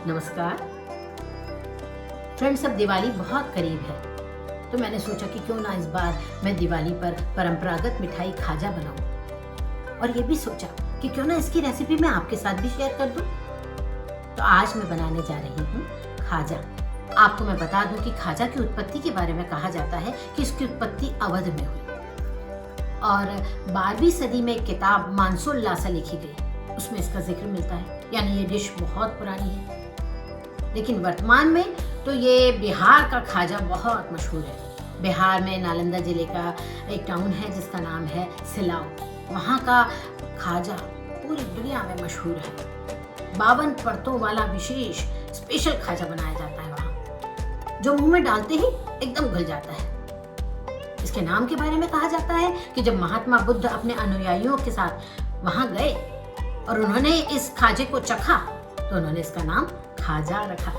नमस्कार फ्रेंड्स, अब दिवाली बहुत करीब है तो मैंने सोचा कि क्यों ना इस बार मैं दिवाली पर परंपरागत मिठाई खाजा बनाऊं और ये भी सोचा कि क्यों ना इसकी रेसिपी मैं आपके साथ भी शेयर कर दूं। तो आज मैं बनाने जा रही हूँ खाजा। आपको मैं बता दूं कि खाजा की उत्पत्ति के बारे में कहा जाता है कि इसकी उत्पत्ति अवध में हुई और 12वीं सदी में एक किताब मानसोल्लासा लिखी गई, उसमें इसका जिक्र मिलता है। यानी ये डिश बहुत पुरानी है, लेकिन वर्तमान में तो ये बिहार का खाजा बहुत मशहूर है। बिहार में नालंदा जिले का एक टाउन है जिसका नाम है सिलाव। वहाँ का खाजा पूरी दुनिया में मशहूर है। 52 परतों वाला विशेष स्पेशल खाजा बनाया जाता है वहाँ, जो मुंह में डालते ही एकदम घुल जाता है। इसके नाम के बारे में कहा जाता है कि जब महात्मा बुद्ध अपने अनुयायियों के साथ वहाँ गए और उन्होंने इस खाजे को चखा तो उन्होंने इसका नाम खाजा रखा।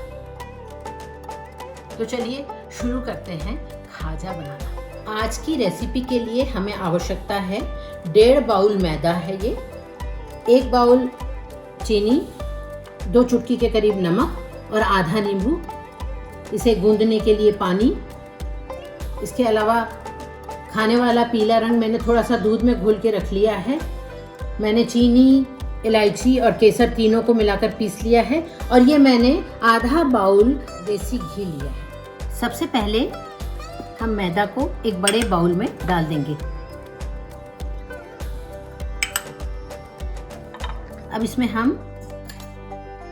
तो चलिए शुरू करते हैं खाजा बनाना। आज की रेसिपी के लिए हमें आवश्यकता है 1.5 बाउल मैदा है ये, 1 बाउल चीनी, 2 चुटकी के करीब नमक और आधा नींबू, इसे गूंदने के लिए पानी। इसके अलावा खाने वाला पीला रंग मैंने थोड़ा सा दूध में घोल के रख लिया है। मैंने चीनी, इलायची और केसर तीनों को मिलाकर पीस लिया है और ये मैंने आधा बाउल देसी घी लिया है। सबसे पहले हम मैदा को एक बड़े बाउल में डाल देंगे। अब इसमें हम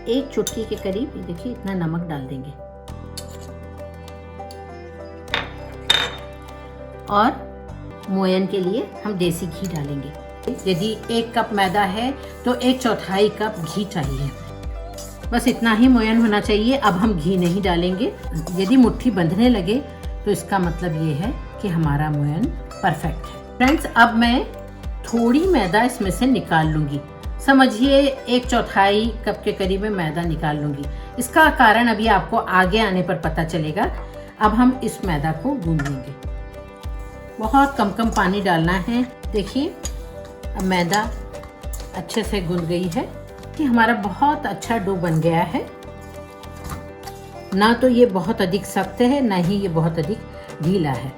1 चुटकी के करीब, ये देखिए इतना नमक डाल देंगे और मोयन के लिए हम देसी घी डालेंगे। यदि 1 कप मैदा है तो 1/4 कप घी चाहिए। बस इतना ही मोयन होना चाहिए। अब हम घी नहीं डालेंगे। यदि मुट्ठी बंधने लगे तो इसका मतलब ये है कि हमारा मोयन परफेक्ट है। फ्रेंड्स, अब मैं थोड़ी मैदा इसमें से निकाल लूँगी। समझिए 1/4 कप के करीब में मैदा निकाल लूँगी। इसका कारण अभी आपको आगे आने पर पता चलेगा। अब हम इस मैदा को गूंद लेंगे। बहुत कम पानी डालना है। देखिए अब मैदा अच्छे से गूंद गई है कि हमारा बहुत अच्छा डो बन गया है। ना तो ये बहुत अधिक सख्त है, ना ही ये बहुत अधिक ढीला है।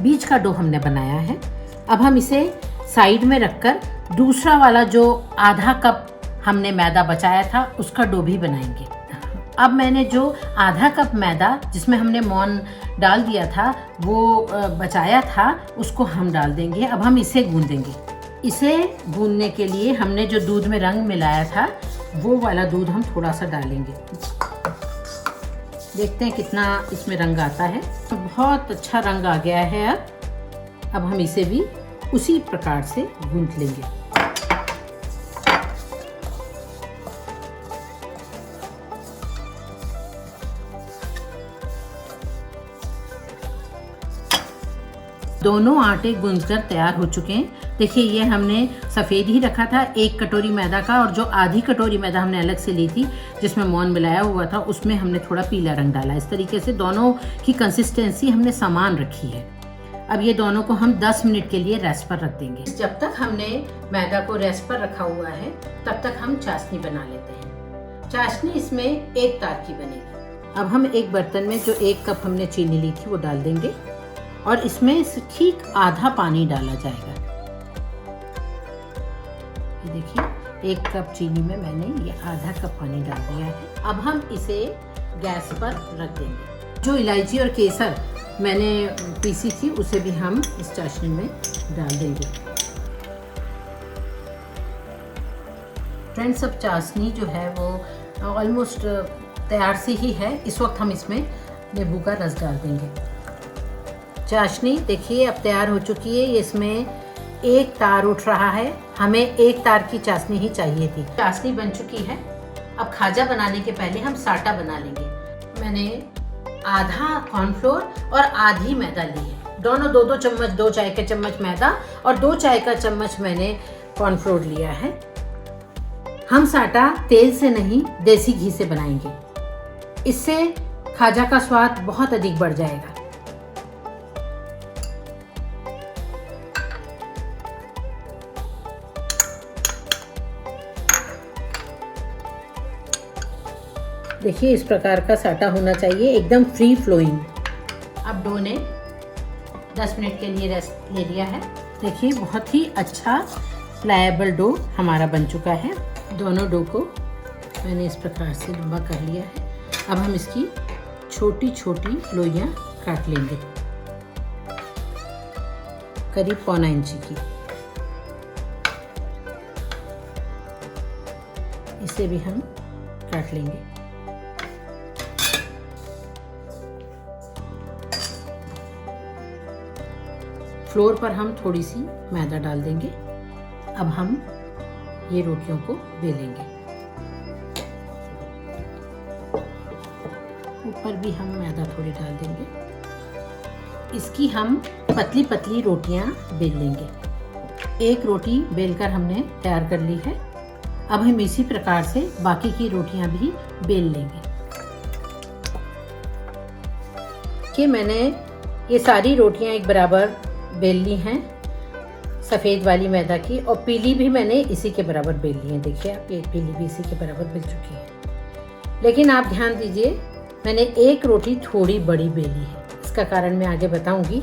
बीच का डो हमने बनाया है। अब हम इसे साइड में रखकर दूसरा वाला जो आधा कप हमने मैदा बचाया था उसका डो भी बनाएंगे। अब मैंने जो आधा कप मैदा जिसमें हमने मोन डाल दिया था वो बचाया था, उसको हम डाल देंगे। अब हम इसे गूंदेंगे। इसे गूंदने के लिए हमने जो दूध में रंग मिलाया था वो वाला दूध हम थोड़ा सा डालेंगे। देखते हैं कितना इसमें रंग आता है। तो बहुत अच्छा रंग आ गया है। अब हम इसे भी उसी प्रकार से गूंद लेंगे। दोनों आटे गूंदकर तैयार हो चुके हैं। देखिए ये हमने सफ़ेद ही रखा था 1 कटोरी मैदा का, और जो आधी कटोरी मैदा हमने अलग से ली थी जिसमें मोन मिलाया हुआ था उसमें हमने थोड़ा पीला रंग डाला। इस तरीके से दोनों की कंसिस्टेंसी हमने समान रखी है। अब ये दोनों को हम 10 मिनट के लिए रेस्ट पर रख देंगे। जब तक हमने मैदा को रेस्ट पर रखा हुआ है तब तक हम चाशनी बना लेते हैं। चाशनी इसमें 1 तार की बनेगी। अब हम एक बर्तन में जो 1 कप हमने चीनी ली थी वो डाल देंगे और इसमें ठीक आधा पानी डाला जाएगा। ये देखिए 1 कप चीनी में मैंने ये आधा कप पानी डाल दिया है। अब हम इसे गैस पर रख देंगे। जो इलायची और केसर मैंने पीसी थी उसे भी हम इस चाशनी में डाल देंगे। फ्रेंड्स, अब चाशनी जो है वो ऑलमोस्ट तैयार सी ही है। इस वक्त हम इसमें नींबू का रस डाल देंगे। चाशनी देखिए अब तैयार हो चुकी है। इसमें 1 तार उठ रहा है। हमें 1 तार की चाशनी ही चाहिए थी। चाशनी बन चुकी है। अब खाजा बनाने के पहले हम साटा बना लेंगे। मैंने आधा कॉर्नफ्लोर और आधी मैदा ली है। दोनों 2-2 चम्मच, 2 चाय के चम्मच मैदा और 2 चाय का चम्मच मैंने कॉर्नफ्लोर लिया है। हम साटा तेल से नहीं देसी घी से बनाएंगे। इससे खाजा का स्वाद बहुत अधिक बढ़ जाएगा। देखिए इस प्रकार का साटा होना चाहिए, एकदम फ्री फ्लोइंग। अब डो ने 10 मिनट के लिए रेस्ट ले लिया है। देखिए बहुत ही अच्छा फ्लायबल डो हमारा बन चुका है। दोनों डो को मैंने इस प्रकार से लंबा कर लिया है। अब हम इसकी छोटी छोटी लोइयां काट लेंगे, करीब 1.25 इंच की। इसे भी हम काट लेंगे। फ्लोर पर हम थोड़ी सी मैदा डाल देंगे। अब हम ये रोटियों को बेलेंगे। ऊपर भी हम मैदा थोड़ी डाल देंगे। इसकी हम पतली पतली रोटियां बेल लेंगे। एक रोटी बेलकर हमने तैयार कर ली है। अब हम इसी प्रकार से बाकी की रोटियां भी बेल लेंगे। कि मैंने ये सारी रोटियां एक बराबर बेल ली हैं, सफ़ेद वाली मैदा की, और पीली भी मैंने इसी के बराबर बेल ली है। देखिए आप, ये पीली भी इसी के बराबर बेल चुकी है। लेकिन आप ध्यान दीजिए, मैंने एक रोटी थोड़ी बड़ी बेली है। इसका कारण मैं आगे बताऊंगी।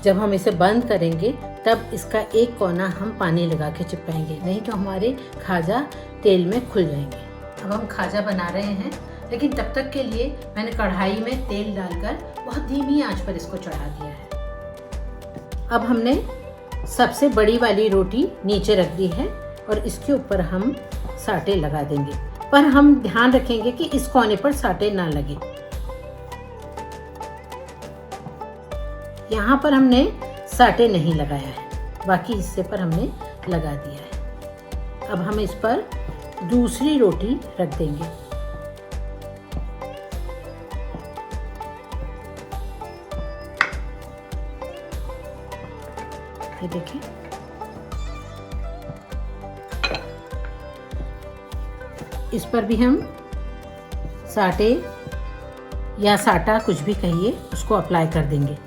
जब हम इसे बंद करेंगे तब इसका एक कोना हम पानी लगा के चिपकाएंगे, नहीं तो हमारे खाजा तेल में खुल जाएंगे। अब हम खाजा बना रहे हैं, लेकिन तब तक के लिए मैंने कढ़ाई में तेल डालकर बहुत धीमी आंच पर इसको चढ़ा दिया है। अब हमने सबसे बड़ी वाली रोटी नीचे रख दी है और इसके ऊपर हम साटे लगा देंगे, पर हम ध्यान रखेंगे कि इस कोने पर साटे ना लगे। यहाँ पर हमने साटे नहीं लगाया है, बाकी हिस्से पर हमने लगा दिया है। अब हम इस पर दूसरी रोटी रख देंगे। ये देखिए, इस पर भी हम साटे या साटा कुछ भी कहिए उसको अप्लाई कर देंगे।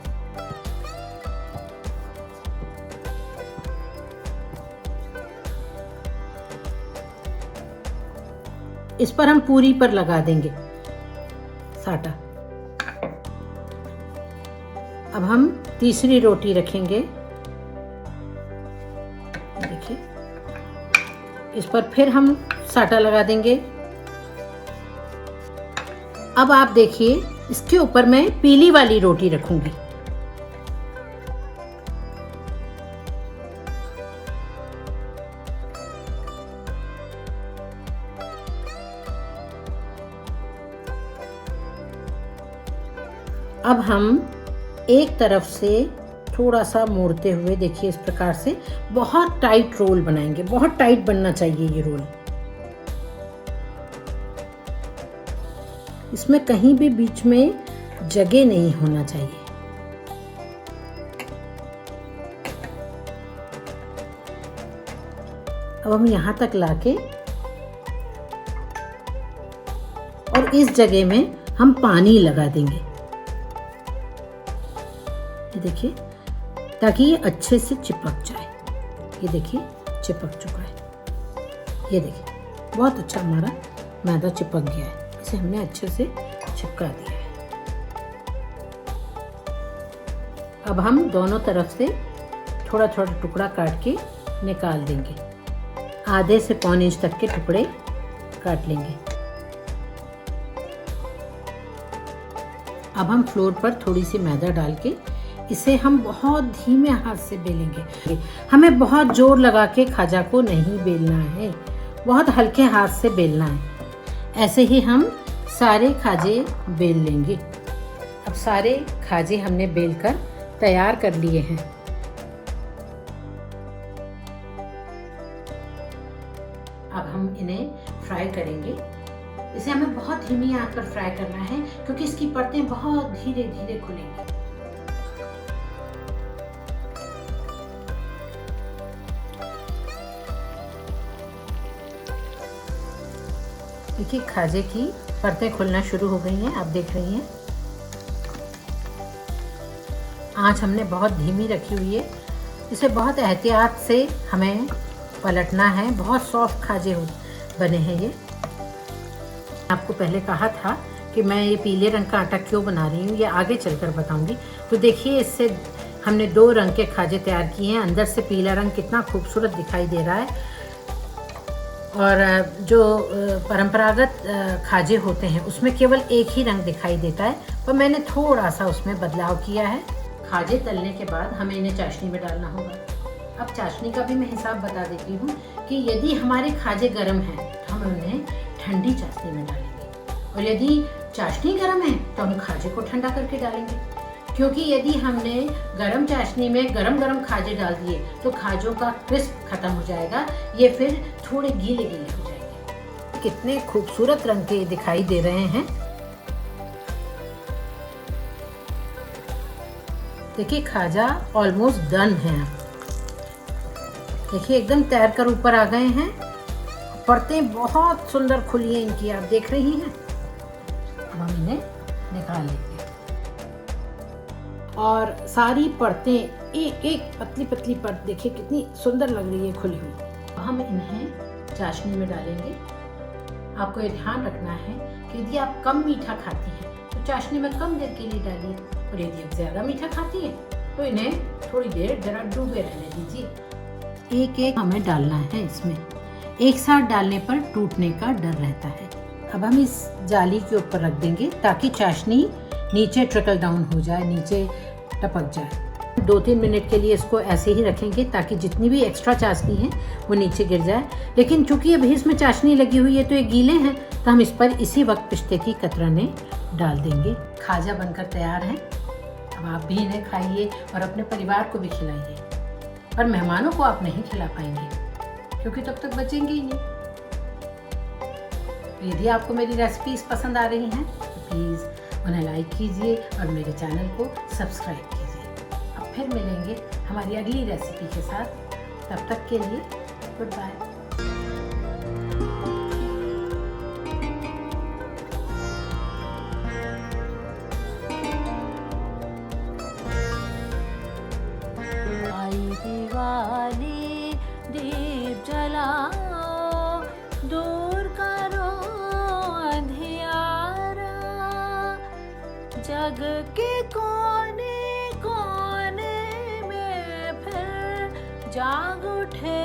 इस पर हम पूरी पर लगा देंगे साटा। अब हम तीसरी रोटी रखेंगे। देखिए, इस पर फिर हम साटा लगा देंगे। अब आप देखिए, इसके ऊपर मैं पीली वाली रोटी रखूंगी। अब हम एक तरफ से थोड़ा सा मोड़ते हुए, देखिए इस प्रकार से बहुत टाइट रोल बनाएंगे। बहुत टाइट बनना चाहिए ये रोल। इसमें कहीं भी बीच में जगह नहीं होना चाहिए। अब हम यहाँ तक लाके और इस जगह में हम पानी लगा देंगे। ये देखिए, ताकि ये अच्छे से चिपक जाए। ये देखिए चिपक चुका है। ये देखिए बहुत अच्छा हमारा मैदा चिपक गया है। इसे हमने अच्छे से चिपका दिया है। अब हम दोनों तरफ से थोड़ा थोड़ा टुकड़ा काट के निकाल देंगे। आधे से 1.25 इंच तक के टुकड़े काट लेंगे। अब हम फ्लोर पर थोड़ी सी मैदा डाल के इसे हम बहुत धीमे हाथ से बेलेंगे। हमें बहुत जोर लगा के खाजा को नहीं बेलना है, बहुत हल्के हाथ से बेलना है। ऐसे ही हम सारे खाजे बेल लेंगे। अब सारे खाजे हमने बेलकर तैयार कर लिए हैं। अब हम इन्हें फ्राई करेंगे। इसे हमें बहुत धीमी आंच पर फ्राई करना है, क्योंकि इसकी परतें बहुत धीरे धीरे खुलेंगी। देखिए खाजे की परतें खुलना शुरू हो गई हैं, आप देख रही हैं। आंच हमने बहुत धीमी रखी हुई है। इसे बहुत एहतियात से हमें पलटना है। बहुत सॉफ्ट खाजे बने हैं ये। आपको पहले कहा था कि मैं ये पीले रंग का आटा क्यों बना रही हूँ, ये आगे चलकर बताऊंगी। तो देखिए इससे हमने 2 रंग के खाजे तैयार किए हैं। अंदर से पीला रंग कितना खूबसूरत दिखाई दे रहा है। और जो परंपरागत खाजे होते हैं उसमें केवल एक ही रंग दिखाई देता है, पर मैंने थोड़ा सा उसमें बदलाव किया है। खाजे तलने के बाद हमें इन्हें चाशनी में डालना होगा। अब चाशनी का भी मैं हिसाब बता देती हूँ कि यदि हमारे खाजे गर्म हैं तो हम उन्हें ठंडी चाशनी में डालेंगे, और यदि चाशनी गर्म है तो हम खाजे को ठंडा करके डालेंगे। क्योंकि यदि हमने गरम चाशनी में गरम गरम खाजे डाल दिए तो खाजों का क्रिस्प खत्म हो जाएगा, ये फिर थोड़े गीले गीले हो जाएंगे। कितने खूबसूरत रंग के दिखाई दे रहे हैं। देखिए खाजा ऑलमोस्ट डन है। देखिए एकदम तैर कर ऊपर आ गए हैं। परतें बहुत सुंदर खुली हैं इनकी, आप देख रही हैं। अब हम इन्हें निकाल लेंगे और सारी परतें एक एक पतली पतली परत देखिए कितनी सुंदर लग रही है खुली हुई। हम इन्हें चाशनी में डालेंगे। आपको ये ध्यान रखना है कि यदि आप कम मीठा खाती हैं तो चाशनी में कम देर के लिए डालिए, और यदि आप ज़्यादा मीठा खाती हैं तो इन्हें थोड़ी देर जरा डूबे रहने दीजिए। एक एक हमें डालना है इसमें, एक साथ डालने पर टूटने का डर रहता है। अब हम इस जाली के ऊपर रख देंगे ताकि चाशनी नीचे ट्रिकल डाउन हो जाए, नीचे टपक जाए। 2-3 मिनट के लिए इसको ऐसे ही रखेंगे ताकि जितनी भी एक्स्ट्रा चाशनी है वो नीचे गिर जाए। लेकिन चूंकि अभी इसमें चाशनी लगी हुई है तो ये गीले हैं, तो हम इस पर इसी वक्त पिस्ते की कतरने डाल देंगे। खाजा बनकर तैयार है। अब आप भी इन्हें खाइए और अपने परिवार को भी खिलाइए, पर मेहमानों को आप नहीं खिला पाएंगे क्योंकि तब तक बचेंगे ही नहीं। यदि आपको मेरी रेसिपीज पसंद आ रही हैं तो प्लीज़ उन्हें लाइक कीजिए और मेरे चैनल को सब्सक्राइब कीजिए। अब फिर मिलेंगे हमारी अगली रेसिपी के साथ। तब तक के लिए गुड बाय। दिवाली दीप जलाओ, दूर करो अंधियारा, जग के कोने कोने में फिर जाग उठे